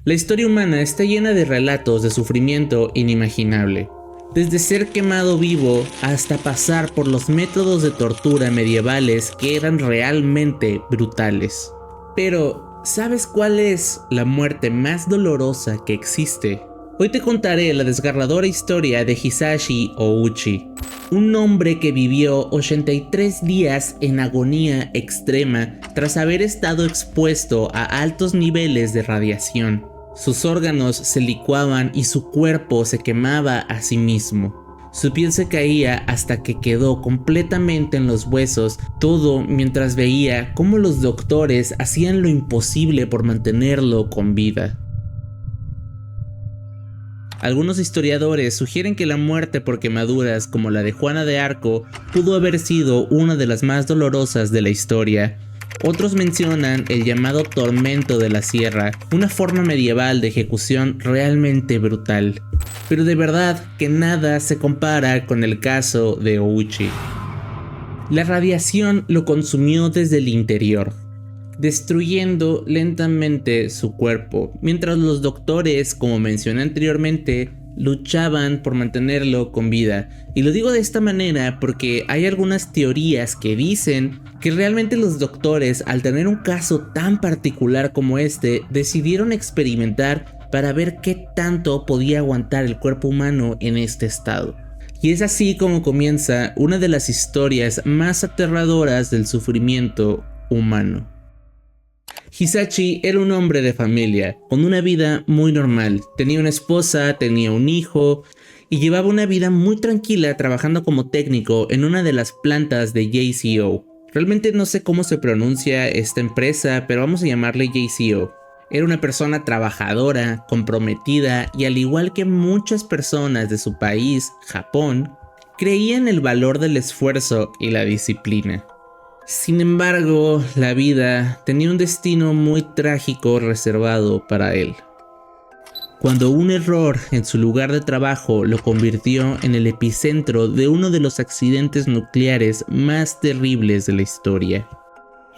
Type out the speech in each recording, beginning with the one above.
La historia humana está llena de relatos de sufrimiento inimaginable. Desde ser quemado vivo hasta pasar por los métodos de tortura medievales que eran realmente brutales. Pero, ¿sabes cuál es la muerte más dolorosa que existe? Hoy te contaré la desgarradora historia de Hisashi Ouchi, un hombre que vivió 83 días en agonía extrema tras haber estado expuesto a altos niveles de radiación. Sus órganos se licuaban y su cuerpo se quemaba a sí mismo. Su piel se caía hasta que quedó completamente en los huesos, todo mientras veía cómo los doctores hacían lo imposible por mantenerlo con vida. Algunos historiadores sugieren que la muerte por quemaduras como la de Juana de Arco pudo haber sido una de las más dolorosas de la historia. Otros mencionan el llamado tormento de la sierra, una forma medieval de ejecución realmente brutal. Pero de verdad que nada se compara con el caso de Ouchi. La radiación lo consumió desde el interior, destruyendo lentamente su cuerpo, mientras los doctores, como mencioné anteriormente, luchaban por mantenerlo con vida. Y lo digo de esta manera porque hay algunas teorías que dicen que realmente los doctores, al tener un caso tan particular como este, decidieron experimentar para ver qué tanto podía aguantar el cuerpo humano en este estado. Y es así como comienza una de las historias más aterradoras del sufrimiento humano. Hisashi era un hombre de familia, con una vida muy normal. Tenía una esposa, tenía un hijo y llevaba una vida muy tranquila trabajando como técnico en una de las plantas de JCO. Realmente no sé cómo se pronuncia esta empresa, pero vamos a llamarle JCO. Era una persona trabajadora, comprometida y al igual que muchas personas de su país, Japón, creía en el valor del esfuerzo y la disciplina. Sin embargo, la vida tenía un destino muy trágico reservado para él. Cuando un error en su lugar de trabajo lo convirtió en el epicentro de uno de los accidentes nucleares más terribles de la historia.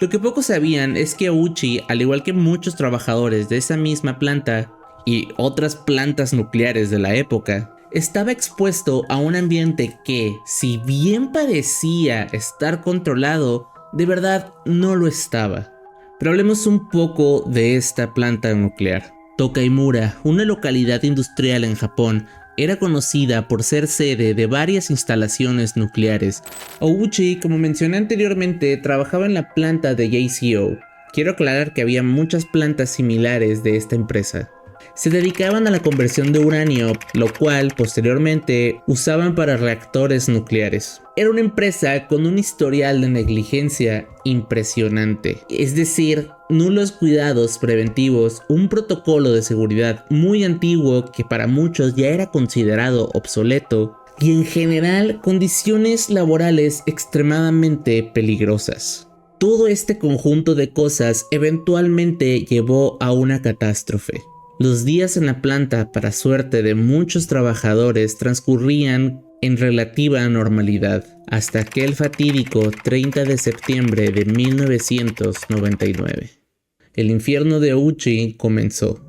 Lo que pocos sabían es que Ouchi, al igual que muchos trabajadores de esa misma planta y otras plantas nucleares de la época, estaba expuesto a un ambiente que, si bien parecía estar controlado, de verdad no lo estaba. Pero hablemos un poco de esta planta nuclear. Tokaimura, una localidad industrial en Japón, era conocida por ser sede de varias instalaciones nucleares. Ouchi, como mencioné anteriormente, trabajaba en la planta de JCO. Quiero aclarar que había muchas plantas similares de esta empresa. Se dedicaban a la conversión de uranio, lo cual posteriormente usaban para reactores nucleares. Era una empresa con un historial de negligencia impresionante, es decir, nulos cuidados preventivos, un protocolo de seguridad muy antiguo que para muchos ya era considerado obsoleto y en general condiciones laborales extremadamente peligrosas. Todo este conjunto de cosas eventualmente llevó a una catástrofe. Los días en la planta, para suerte de muchos trabajadores, transcurrían en relativa normalidad, hasta aquel fatídico 30 de septiembre de 1999. El infierno de Ouchi comenzó.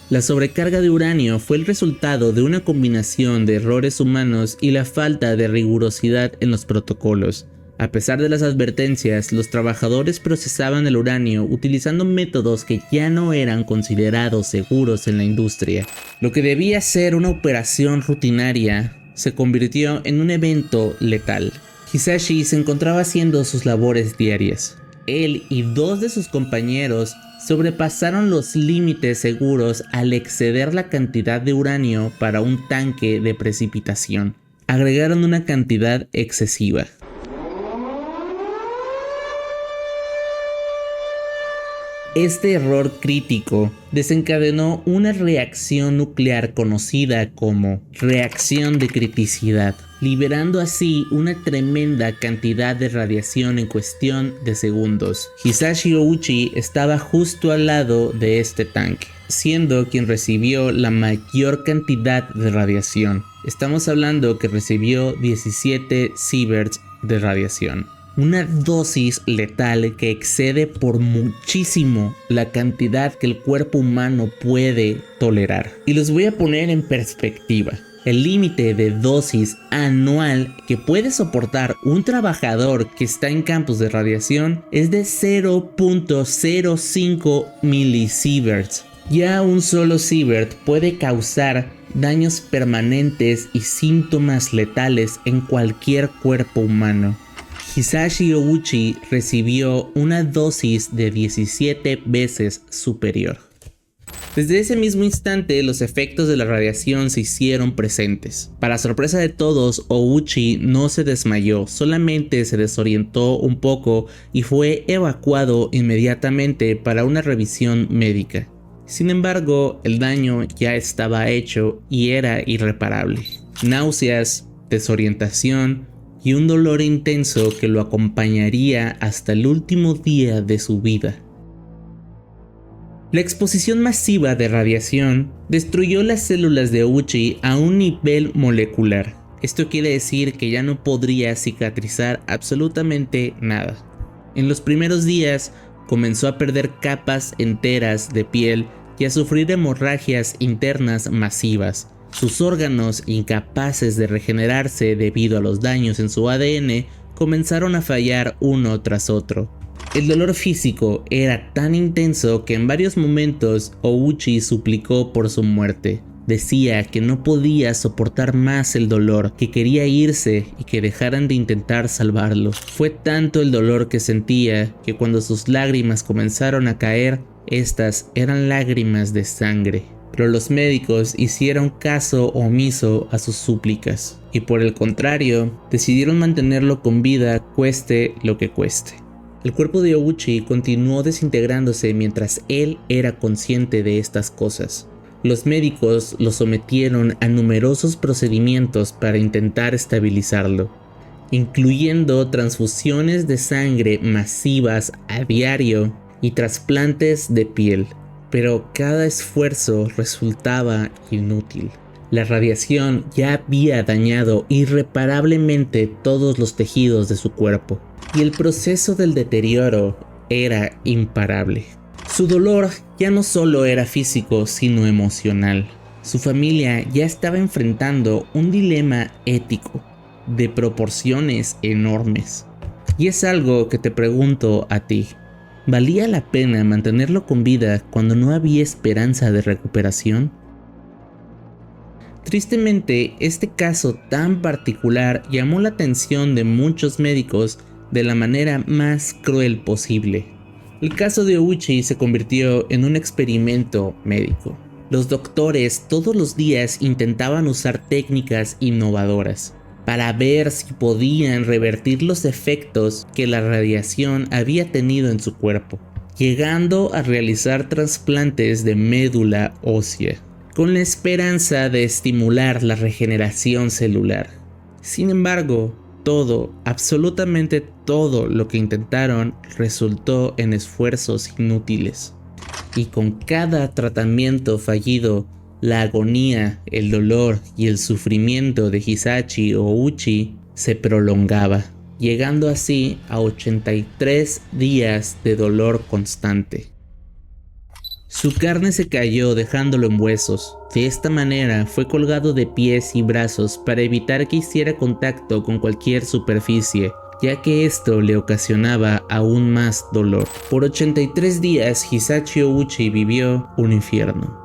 La sobrecarga de uranio fue el resultado de una combinación de errores humanos y la falta de rigurosidad en los protocolos. A pesar de las advertencias, los trabajadores procesaban el uranio utilizando métodos que ya no eran considerados seguros en la industria. Lo que debía ser una operación rutinaria se convirtió en un evento letal. Hisashi se encontraba haciendo sus labores diarias. Él y dos de sus compañeros sobrepasaron los límites seguros al exceder la cantidad de uranio para un tanque de precipitación. Agregaron una cantidad excesiva. Este error crítico desencadenó una reacción nuclear conocida como reacción de criticidad, liberando así una tremenda cantidad de radiación en cuestión de segundos. Hisashi Ouchi estaba justo al lado de este tanque, siendo quien recibió la mayor cantidad de radiación. Estamos hablando que recibió 17 sieverts de radiación. Una dosis letal que excede por muchísimo la cantidad que el cuerpo humano puede tolerar. Y los voy a poner en perspectiva. El límite de dosis anual que puede soportar un trabajador que está en campos de radiación es de 0.05 milisieverts. Ya un solo sievert puede causar daños permanentes y síntomas letales en cualquier cuerpo humano. Hisashi Ouchi recibió una dosis de 17 veces superior. Desde ese mismo instante, los efectos de la radiación se hicieron presentes. Para sorpresa de todos, Ouchi no se desmayó, solamente se desorientó un poco y fue evacuado inmediatamente para una revisión médica. Sin embargo, el daño ya estaba hecho y era irreparable. Náuseas, desorientación y un dolor intenso que lo acompañaría hasta el último día de su vida. La exposición masiva de radiación destruyó las células de Ouchi a un nivel molecular. Esto quiere decir que ya no podría cicatrizar absolutamente nada. En los primeros días comenzó a perder capas enteras de piel y a sufrir hemorragias internas masivas. Sus órganos, incapaces de regenerarse debido a los daños en su ADN, comenzaron a fallar uno tras otro. El dolor físico era tan intenso que en varios momentos Ouchi suplicó por su muerte. Decía que no podía soportar más el dolor, que quería irse y que dejaran de intentar salvarlo. Fue tanto el dolor que sentía que cuando sus lágrimas comenzaron a caer, estas eran lágrimas de sangre. Pero los médicos hicieron caso omiso a sus súplicas y por el contrario, decidieron mantenerlo con vida cueste lo que cueste. El cuerpo de Ouchi continuó desintegrándose mientras él era consciente de estas cosas. Los médicos lo sometieron a numerosos procedimientos para intentar estabilizarlo, incluyendo transfusiones de sangre masivas a diario y trasplantes de piel, pero cada esfuerzo resultaba inútil. La radiación ya había dañado irreparablemente todos los tejidos de su cuerpo, y el proceso del deterioro era imparable. Su dolor ya no solo era físico, sino emocional. Su familia ya estaba enfrentando un dilema ético de proporciones enormes. Y es algo que te pregunto a ti. ¿Valía la pena mantenerlo con vida cuando no había esperanza de recuperación? Tristemente, este caso tan particular llamó la atención de muchos médicos de la manera más cruel posible. El caso de Ouchi se convirtió en un experimento médico. Los doctores todos los días intentaban usar técnicas innovadoras para ver si podían revertir los efectos que la radiación había tenido en su cuerpo, llegando a realizar trasplantes de médula ósea, con la esperanza de estimular la regeneración celular. Sin embargo, absolutamente todo lo que intentaron resultó en esfuerzos inútiles. Y con cada tratamiento fallido, la agonía, el dolor y el sufrimiento de Hisashi Ouchi se prolongaba, llegando así a 83 días de dolor constante. Su carne se cayó dejándolo en huesos. De esta manera fue colgado de pies y brazos para evitar que hiciera contacto con cualquier superficie, ya que esto le ocasionaba aún más dolor. Por 83 días Hisashi Ouchi vivió un infierno.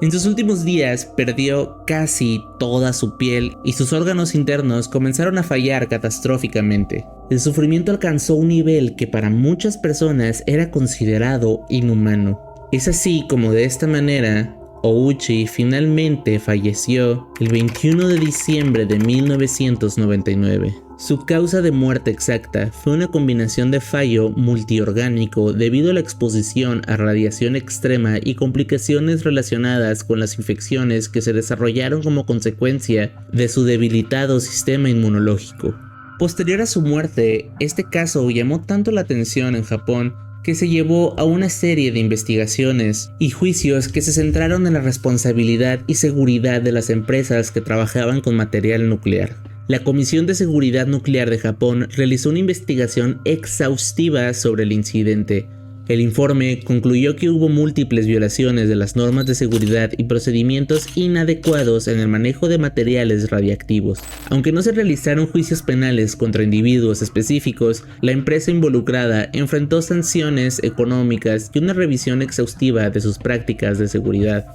En sus últimos días perdió casi toda su piel y sus órganos internos comenzaron a fallar catastróficamente. El sufrimiento alcanzó un nivel que para muchas personas era considerado inhumano. Es así como de esta manera, Ouchi finalmente falleció el 21 de diciembre de 1999. Su causa de muerte exacta fue una combinación de fallo multiorgánico debido a la exposición a radiación extrema y complicaciones relacionadas con las infecciones que se desarrollaron como consecuencia de su debilitado sistema inmunológico. Posterior a su muerte, este caso llamó tanto la atención en Japón que se llevó a una serie de investigaciones y juicios que se centraron en la responsabilidad y seguridad de las empresas que trabajaban con material nuclear. La Comisión de Seguridad Nuclear de Japón realizó una investigación exhaustiva sobre el incidente. El informe concluyó que hubo múltiples violaciones de las normas de seguridad y procedimientos inadecuados en el manejo de materiales radiactivos. Aunque no se realizaron juicios penales contra individuos específicos, la empresa involucrada enfrentó sanciones económicas y una revisión exhaustiva de sus prácticas de seguridad.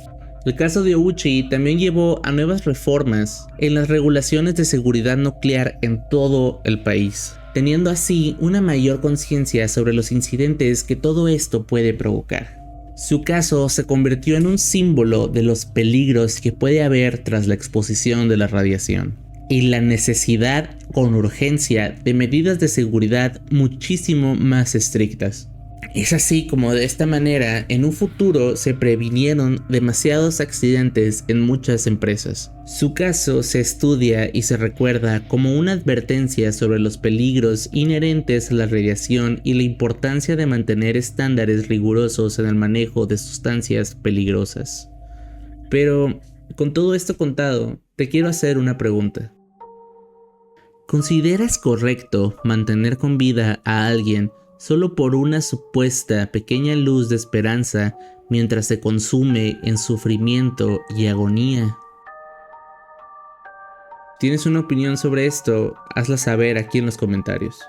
El caso de Ouchi también llevó a nuevas reformas en las regulaciones de seguridad nuclear en todo el país, teniendo así una mayor conciencia sobre los incidentes que todo esto puede provocar. Su caso se convirtió en un símbolo de los peligros que puede haber tras la exposición de la radiación y la necesidad con urgencia de medidas de seguridad muchísimo más estrictas. Es así como de esta manera en un futuro se previnieron demasiados accidentes en muchas empresas. Su caso se estudia y se recuerda como una advertencia sobre los peligros inherentes a la radiación y la importancia de mantener estándares rigurosos en el manejo de sustancias peligrosas. Pero, con todo esto contado, te quiero hacer una pregunta. ¿Consideras correcto mantener con vida a alguien solo por una supuesta pequeña luz de esperanza mientras se consume en sufrimiento y agonía? ¿Tienes una opinión sobre esto? Hazla saber aquí en los comentarios.